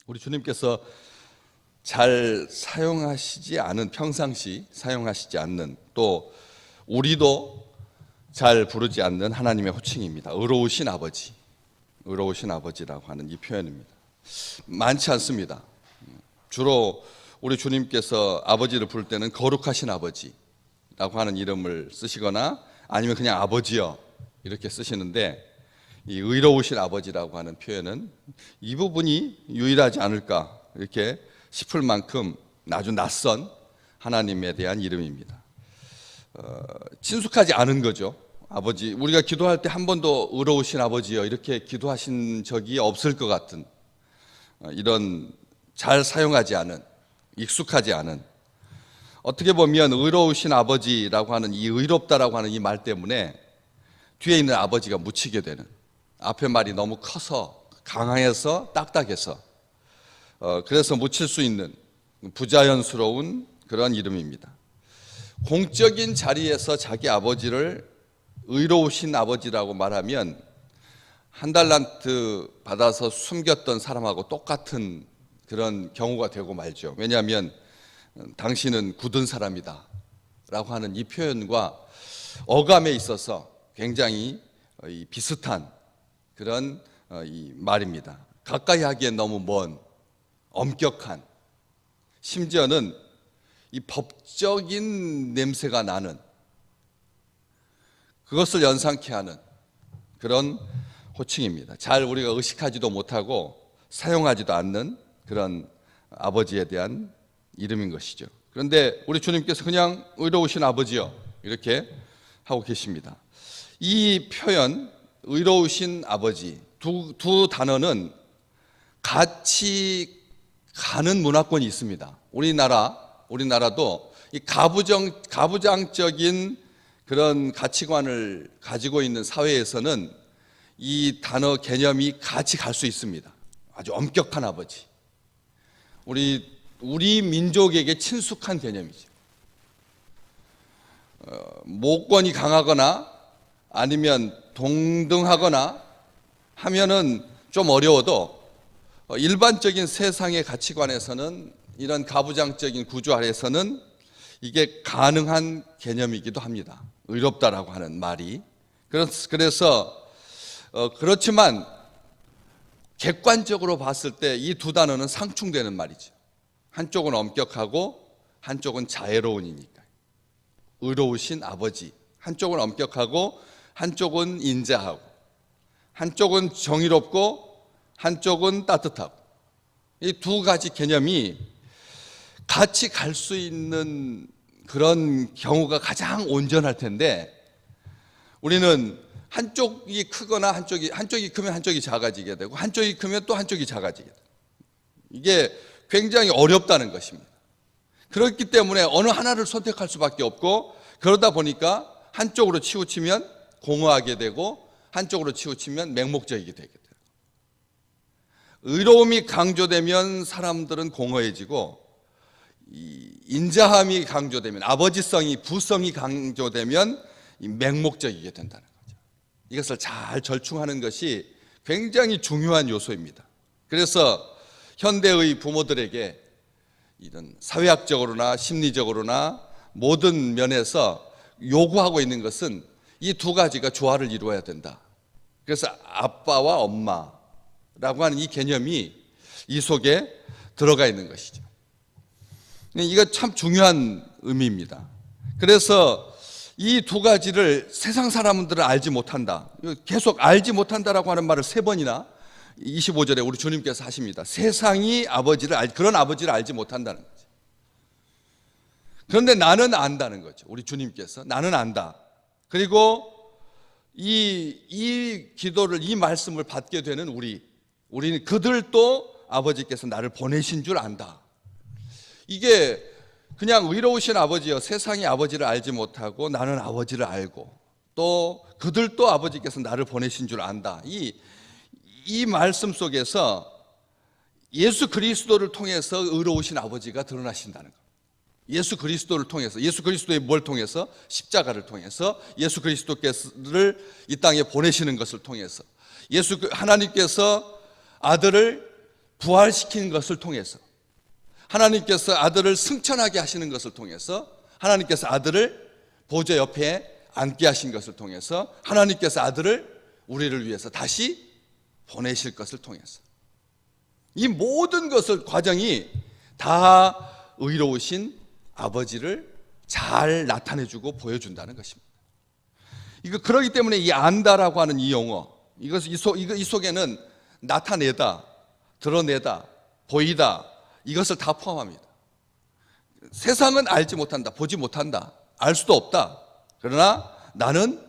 우리 주님께서 잘 사용하시지 않은, 평상시 사용하시지 않는, 또 우리도 잘 부르지 않는 하나님의 호칭입니다. 의로우신 아버지, 의로우신 아버지라고 하는 이 표현입니다. 많지 않습니다. 주로 우리 주님께서 아버지를 부를 때는 거룩하신 아버지라고 하는 이름을 쓰시거나 아니면 그냥 아버지여 이렇게 쓰시는데, 이 의로우신 아버지라고 하는 표현은 이 부분이 유일하지 않을까 이렇게 싶을 만큼 아주 낯선 하나님에 대한 이름입니다. 친숙하지 않은 거죠. 아버지, 우리가 기도할 때 한 번도 의로우신 아버지여 이렇게 기도하신 적이 없을 것 같은 이런 잘 사용하지 않은, 익숙하지 않은, 어떻게 보면 의로우신 아버지라고 하는 이 의롭다라고 하는 이 말 때문에 뒤에 있는 아버지가 묻히게 되는, 앞에 말이 너무 커서 강해서 딱딱해서 그래서 묻힐 수 있는 부자연스러운 그런 이름입니다. 공적인 자리에서 자기 아버지를 의로우신 아버지라고 말하면 한 달란트 받아서 숨겼던 사람하고 똑같은 그런 경우가 되고 말죠. 왜냐하면 당신은 굳은 사람이다 라고 하는 이 표현과 어감에 있어서 굉장히 비슷한 그런 이 말입니다. 가까이 하기엔 너무 먼, 엄격한, 심지어는 이 법적인 냄새가 나는, 그것을 연상케 하는 그런 호칭입니다. 잘 우리가 의식하지도 못하고 사용하지도 않는 그런 아버지에 대한 이름인 것이죠. 그런데 우리 주님께서 그냥 의로우신 아버지요 이렇게 하고 계십니다. 이 표현 의로우신 아버지 두 단어는 같이 가는 문화권이 있습니다. 우리나라도 이 가부장적인 그런 가치관을 가지고 있는 사회에서는 이 단어 개념이 같이 갈 수 있습니다. 아주 엄격한 아버지. 우리 민족에게 친숙한 개념이죠. 모권이 강하거나 아니면 동등하거나 하면은 좀 어려워도 일반적인 세상의 가치관에서는, 이런 가부장적인 구조 아래에서는 이게 가능한 개념이기도 합니다. 의롭다라고 하는 말이. 그래서 그렇지만 객관적으로 봤을 때 이 두 단어는 상충되는 말이죠. 한쪽은 엄격하고 한쪽은 자애로운이니까. 의로우신 아버지, 한쪽은 엄격하고 한쪽은 인자하고, 한쪽은 정의롭고 한쪽은 따뜻하고, 이 두 가지 개념이 같이 갈 수 있는 그런 경우가 가장 온전할 텐데, 우리는 한쪽이 크거나 한쪽이 크면 한쪽이 작아지게 되고, 한쪽이 크면 또 한쪽이 작아지게 돼요. 이게 굉장히 어렵다는 것입니다. 그렇기 때문에 어느 하나를 선택할 수밖에 없고, 그러다 보니까 한쪽으로 치우치면 공허하게 되고 한쪽으로 치우치면 맹목적이게 되게 돼요. 의로움이 강조되면 사람들은 공허해지고, 인자함이 강조되면, 아버지성이, 부성이 강조되면 맹목적이게 된다는 거죠. 이것을 잘 절충하는 것이 굉장히 중요한 요소입니다. 그래서 현대의 부모들에게 이런 사회학적으로나 심리적으로나 모든 면에서 요구하고 있는 것은 이 두 가지가 조화를 이루어야 된다. 그래서 아빠와 엄마라고 하는 이 개념이 이 속에 들어가 있는 것이죠. 이거 참 중요한 의미입니다. 그래서 이 두 가지를 세상 사람들은 알지 못한다. 계속 알지 못한다라고 하는 말을 3번이나 25절에 우리 주님께서 하십니다. 세상이 그런 아버지를 알지 못한다는 거죠. 그런데 나는 안다는 거죠. 우리 주님께서 나는 안다. 그리고 이 기도를, 이 말씀을 받게 되는 우리는 그들도 아버지께서 나를 보내신 줄 안다. 이게 그냥 의로우신 아버지여, 세상이 아버지를 알지 못하고 나는 아버지를 알고, 또 그들도 아버지께서 나를 보내신 줄 안다. 이 말씀 속에서 예수 그리스도를 통해서 의로우신 아버지가 드러나신다는 것. 예수 그리스도를 통해서, 예수 그리스도의 뭘 통해서? 십자가를 통해서, 예수 그리스도를 이 땅에 보내시는 것을 통해서, 하나님께서 아들을 부활시키는 것을 통해서, 하나님께서 아들을 승천하게 하시는 것을 통해서, 하나님께서 아들을 보좌 옆에 앉게 하신 것을 통해서, 하나님께서 아들을 우리를 위해서 다시 보내실 것을 통해서, 이 모든 것을 과정이 다 의로우신 아버지를 잘 나타내주고 보여준다는 것입니다. 그렇기 때문에 이 안다라고 하는 이 용어, 이 속에는 나타내다, 드러내다, 보이다, 이것을 다 포함합니다. 세상은 알지 못한다, 보지 못한다, 알 수도 없다. 그러나 나는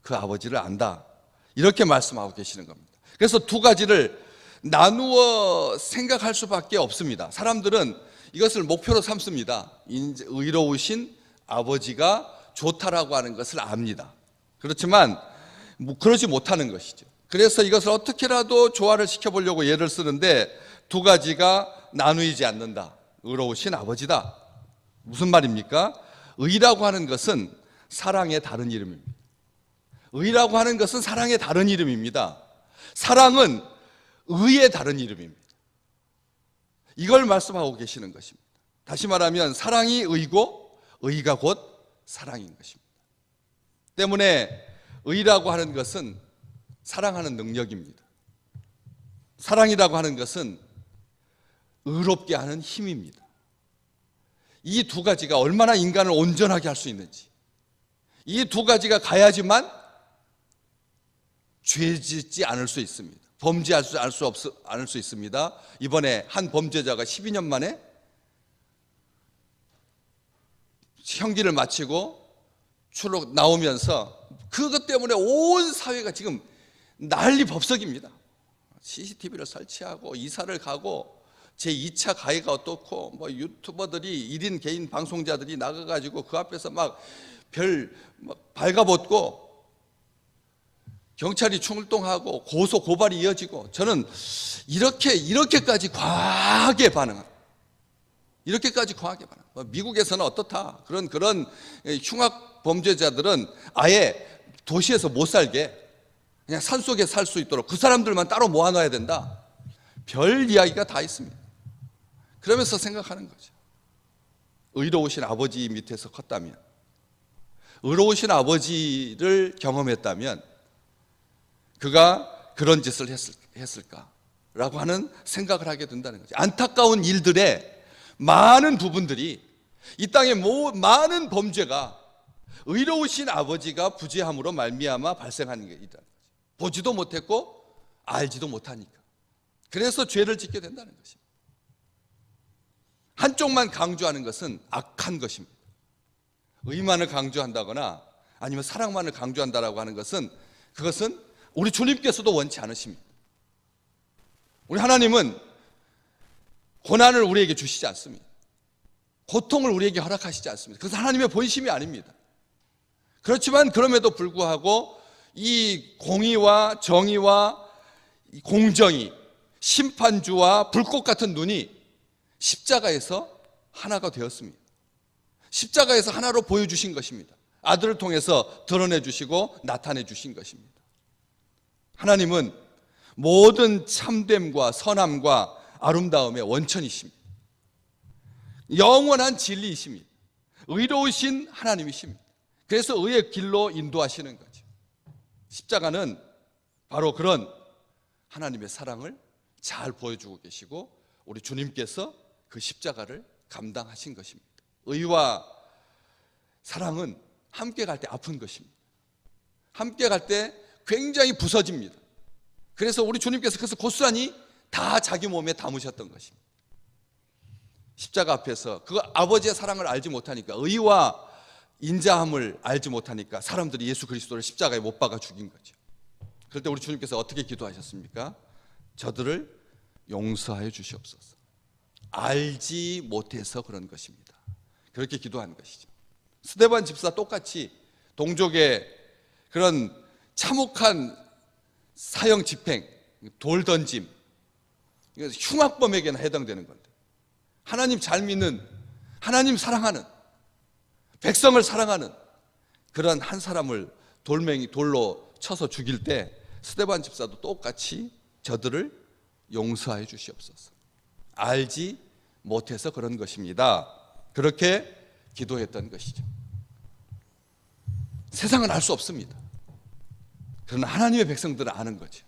그 아버지를 안다. 이렇게 말씀하고 계시는 겁니다. 그래서 두 가지를 나누어 생각할 수밖에 없습니다. 사람들은 이것을 목표로 삼습니다. 의로우신 아버지가 좋다라고 하는 것을 압니다. 그렇지만 그러지 못하는 것이죠. 그래서 이것을 어떻게라도 조화를 시켜보려고 예를 쓰는데, 두 가지가 나누이지 않는다. 의로우신 아버지다. 무슨 말입니까? 의라고 하는 것은 사랑의 다른 이름입니다. 의라고 하는 것은 사랑의 다른 이름입니다. 사랑은 의의 다른 이름입니다. 이걸 말씀하고 계시는 것입니다. 다시 말하면 사랑이 의고 의가 곧 사랑인 것입니다. 때문에 의라고 하는 것은 사랑하는 능력입니다. 사랑이라고 하는 것은 의롭게 하는 힘입니다. 이 두 가지가 얼마나 인간을 온전하게 할 수 있는지, 이 두 가지가 가야지만 죄 짓지 않을 수 있습니다. 범죄할 수 않을 수 있습니다. 이번에 한 범죄자가 12년 만에 형기를 마치고 출로 나오면서 그것 때문에 온 사회가 지금 난리 법석입니다. CCTV를 설치하고 이사를 가고 제2차 가해가 어떻고, 뭐 유튜버들이 1인 개인 방송자들이 나가가지고 그 앞에서 막 발가벗고 경찰이 출동하고 고소 고발이 이어지고, 저는 이렇게까지 과하게 반응합니다. 이렇게까지 과하게 반응. 미국에서는 어떻다? 그런 흉악 범죄자들은 아예 도시에서 못 살게 그냥 산속에 살 수 있도록 그 사람들만 따로 모아놔야 된다. 별 이야기가 다 있습니다. 그러면서 생각하는 거죠. 의로우신 아버지 밑에서 컸다면, 의로우신 아버지를 경험했다면 그가 그런 짓을 했을까라고 하는 생각을 하게 된다는 거죠. 안타까운 일들의 많은 부분들이, 이 땅의 많은 범죄가 의로우신 아버지가 부재함으로 말미암아 발생하는 게 있다는 거죠. 보지도 못했고 알지도 못하니까. 그래서 죄를 짓게 된다는 것입니다. 한쪽만 강조하는 것은 악한 것입니다. 의만을 강조한다거나 아니면 사랑만을 강조한다라고 하는 것은, 그것은 우리 주님께서도 원치 않으십니다. 우리 하나님은 고난을 우리에게 주시지 않습니다. 고통을 우리에게 허락하시지 않습니다. 그것은 하나님의 본심이 아닙니다. 그렇지만 그럼에도 불구하고 이 공의와 정의와 공정이, 심판주와 불꽃 같은 눈이 십자가에서 하나가 되었습니다. 십자가에서 하나로 보여주신 것입니다. 아들을 통해서 드러내 주시고 나타내 주신 것입니다. 하나님은 모든 참됨과 선함과 아름다움의 원천이십니다. 영원한 진리이십니다. 의로우신 하나님이십니다. 그래서 의의 길로 인도하시는 거죠. 십자가는 바로 그런 하나님의 사랑을 잘 보여주고 계시고, 우리 주님께서 그 십자가를 감당하신 것입니다. 의와 사랑은 함께 갈 때 아픈 것입니다. 함께 갈 때 굉장히 부서집니다. 그래서 우리 주님께서 그래서 고스란히 다 자기 몸에 담으셨던 것입니다. 십자가 앞에서 그 아버지의 사랑을 알지 못하니까, 의와 인자함을 알지 못하니까 사람들이 예수 그리스도를 십자가에 못 박아 죽인 거죠. 그럴 때 우리 주님께서 어떻게 기도하셨습니까? 저들을 용서하여 주시옵소서. 알지 못해서 그런 것입니다. 그렇게 기도한 것이죠. 스데반 집사 똑같이 동족의 그런 참혹한 사형 집행, 돌 던짐, 흉악범에게는 해당되는 건데, 하나님 잘 믿는, 하나님 사랑하는, 백성을 사랑하는 그런 한 사람을 돌로 쳐서 죽일 때 스데반 집사도 똑같이 저들을 용서하여 주시옵소서. 알지 못해서 그런 것입니다. 그렇게 기도했던 것이죠. 세상은 알 수 없습니다. 그러나 하나님의 백성들은 아는 거죠.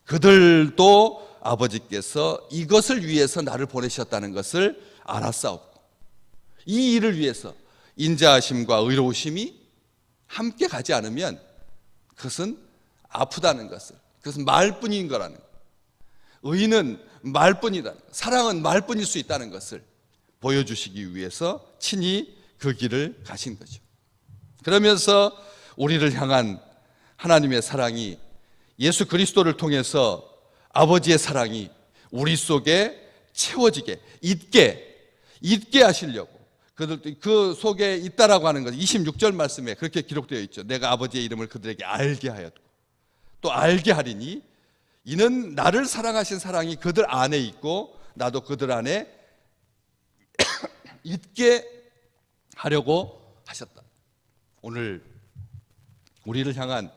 그들도 아버지께서 이것을 위해서 나를 보내셨다는 것을 알았사옵고, 이 일을 위해서 인자하심과 의로우심이 함께 가지 않으면 그것은 아프다는 것을, 그것은 말뿐인 거라는 것, 의는 말뿐이다, 사랑은 말뿐일 수 있다는 것을 보여주시기 위해서 친히 그 길을 가신 거죠. 그러면서 우리를 향한 하나님의 사랑이, 예수 그리스도를 통해서 아버지의 사랑이 우리 속에 채워지게, 잊게 하시려고, 그들도 그 속에 있다라고 하는 것, 26절 말씀에 그렇게 기록되어 있죠. 내가 아버지의 이름을 그들에게 알게 하였고 또 알게 하리니 이는 나를 사랑하신 사랑이 그들 안에 있고 나도 그들 안에 있게 하려고 하셨다. 오늘 우리를 향한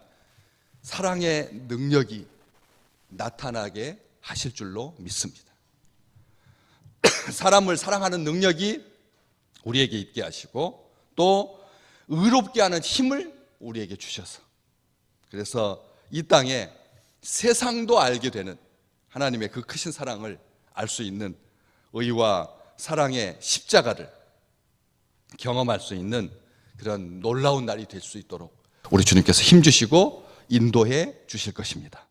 사랑의 능력이 나타나게 하실 줄로 믿습니다. 사람을 사랑하는 능력이 우리에게 있게 하시고 또 의롭게 하는 힘을 우리에게 주셔서, 그래서 이 땅에 세상도 알게 되는 하나님의 그 크신 사랑을 알 수 있는 의와 사랑의 십자가를 경험할 수 있는 그런 놀라운 날이 될 수 있도록 우리 주님께서 힘주시고 인도해 주실 것입니다.